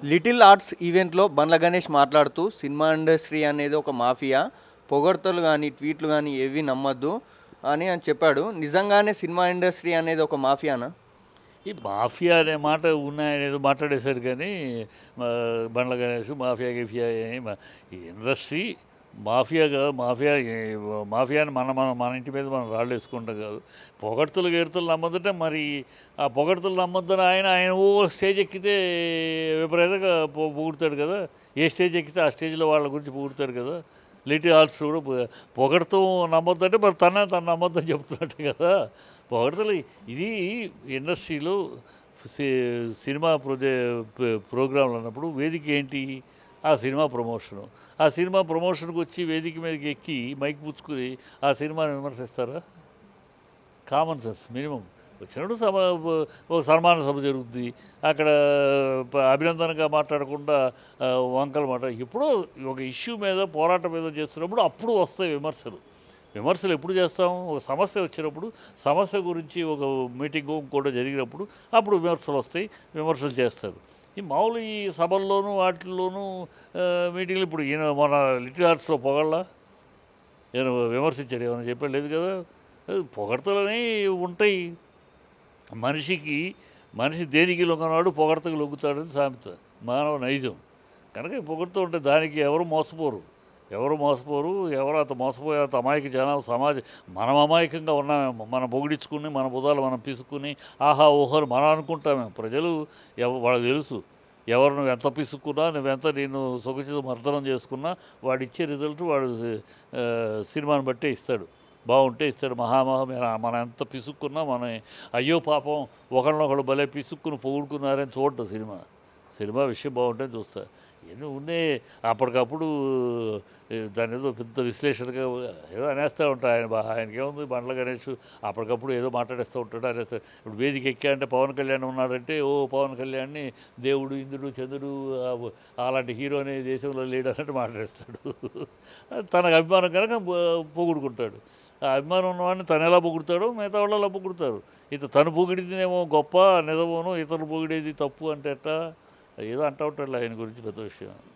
Little arts ఈవెంట్లో బండ్ల గణేష్ మాట్లాడుతూ cinema industry అనేది ఒక మాఫియా, పొగడ్తలు కానీ ట్వీట్లు కానీ ఏవి నమ్మద్దు అని చెప్పాడు. నిజంగానే సినిమా ఇండస్ట్రీ అనేది ఒక మాఫియానా? ఈ మాఫియా అనే మాట ఉన్నాయనేది మాట్లాడేశాడు కానీ బండ్ల గణేష్ మాఫియా గిఫియా ఈ ఇండస్ట్రీ మాఫియాగా మాఫియాని మన ఇంటి మీద మనం రాళ్ళు వేసుకుంటాం కాదు. పొగడ్తలు గెడుతులు నమ్మదంటే మరి ఆ పొగడ్తలు నమ్మొద్దని ఆయన ఓ స్టేజ్ ఎక్కితే విపరీతంగా పొగుడుతాడు కదా. ఏ స్టేజ్ ఎక్కితే ఆ స్టేజ్లో వాళ్ళ గురించి పొగుడుతాడు కదా. లిటిల్ ఆర్ట్స్ కూడా పొగడతాం నమ్మొద్దంటే మరి తను నమ్మొద్దని చెప్తున్నట్టు కదా. పొగడతలు ఇది ఇండస్ట్రీలో సినిమా ప్రోగ్రాంలు అన్నప్పుడు వేదిక ఏంటి? ఆ సినిమా ప్రమోషను. ఆ సినిమా ప్రమోషన్కి వచ్చి వేదిక మీదకి ఎక్కి మైక్ పుచ్చుకుని ఆ సినిమాని విమర్శిస్తారా? కామన్ సెన్స్ మినిమం వచ్చినప్పుడు ఒక సన్మాన సభ జరుగుతుంది. అక్కడ అభినందనగా మాట్లాడకుండా వంకలు మాట ఎప్పుడో ఒక ఇష్యూ మీద పోరాటం మీద చేస్తున్నప్పుడు అప్పుడు వస్తాయి విమర్శలు. విమర్శలు ఎప్పుడు చేస్తాం? ఒక సమస్య వచ్చినప్పుడు, సమస్య గురించి ఒక మీటింగ్ కూడా జరిగినప్పుడు అప్పుడు విమర్శలు వస్తాయి, విమర్శలు చేస్తారు. ఈ మామూలు ఈ సభల్లోనూ వాటిల్లోనూ మీటింగ్లు ఇప్పుడు ఈయన మన లిటిల్ ఆర్ట్స్లో పొగళ్ళ ఈయన విమర్శించాడు, ఏమైనా చెప్పాడు లేదు కదా. పొగడ్తలనే ఉంటాయి. మనిషి దేనికి లొంగనాడు పొగడ్తకు లొంగుతాడని సామెత, మానవ నైజం. కనుక పొగడుతూ ఉంటే దానికి ఎవరు మోసపోరు. ఎవరు అంత మోసపోయే అంత అమాయక జనం సమాజం. మనం అమాయకంగా ఉన్నామేమో, మనం పొగిడించుకుని మన బుధాలు మనం పిసుక్కుని ఆహా ఓహోని మనం అనుకుంటామేమో. ప్రజలు వాళ్ళకి తెలుసు ఎవరు నువ్వు ఎంత పిసుక్కున్నా, నువ్వెంత నేను సొగచిత మర్దనం చేసుకున్నా వాడిచ్చే రిజల్ట్ వాడు సినిమాని బట్టే ఇస్తాడు. బాగుంటే ఇస్తాడు. మనం ఎంత పిసుక్కున్నా అయ్యో పాపం ఒకళ్ళనొకళ్ళు భలే పిసుక్కుని పొగుడుకున్నారని చూడటం సినిమా విషయం బాగుంటే చూస్తా. ఎన్ని ఉన్నాయి అప్పటికప్పుడు దాని ఏదో పెద్ద విశ్లేషణగా ఏదో అనేస్తూ ఉంటాడు ఆయనకేముంది. బండ్ల గణేష్ అప్పటికప్పుడు ఏదో మాట్లాడేస్తూ ఉంటాడు, అనేస్తాడు. ఇప్పుడు వేదిక ఎక్కాడంటే పవన్ కళ్యాణ్ ఉన్నాడంటే పవన్ కళ్యాణ్ని దేవుడు ఇంద్రుడు చంద్రుడు అలాంటి హీరో అనే దేశంలో లేడు అన్నట్టు మాట్లాడేస్తాడు. తనకు అభిమానం కనుక పొగుడుకుంటాడు. ఆ అభిమానం ఉన్నవాడిని తను ఎలా పొగుడుతాడో మిగతా వాళ్ళు అలా పొగుడుతారు. తను పొగిడితేనేమో గొప్ప నిజమోనో ఇతరులు పొగిడేది తప్పు అంటే ఏదో అంటూ ఉంటాడు ఆయన గురించి పెద్ద విషయం.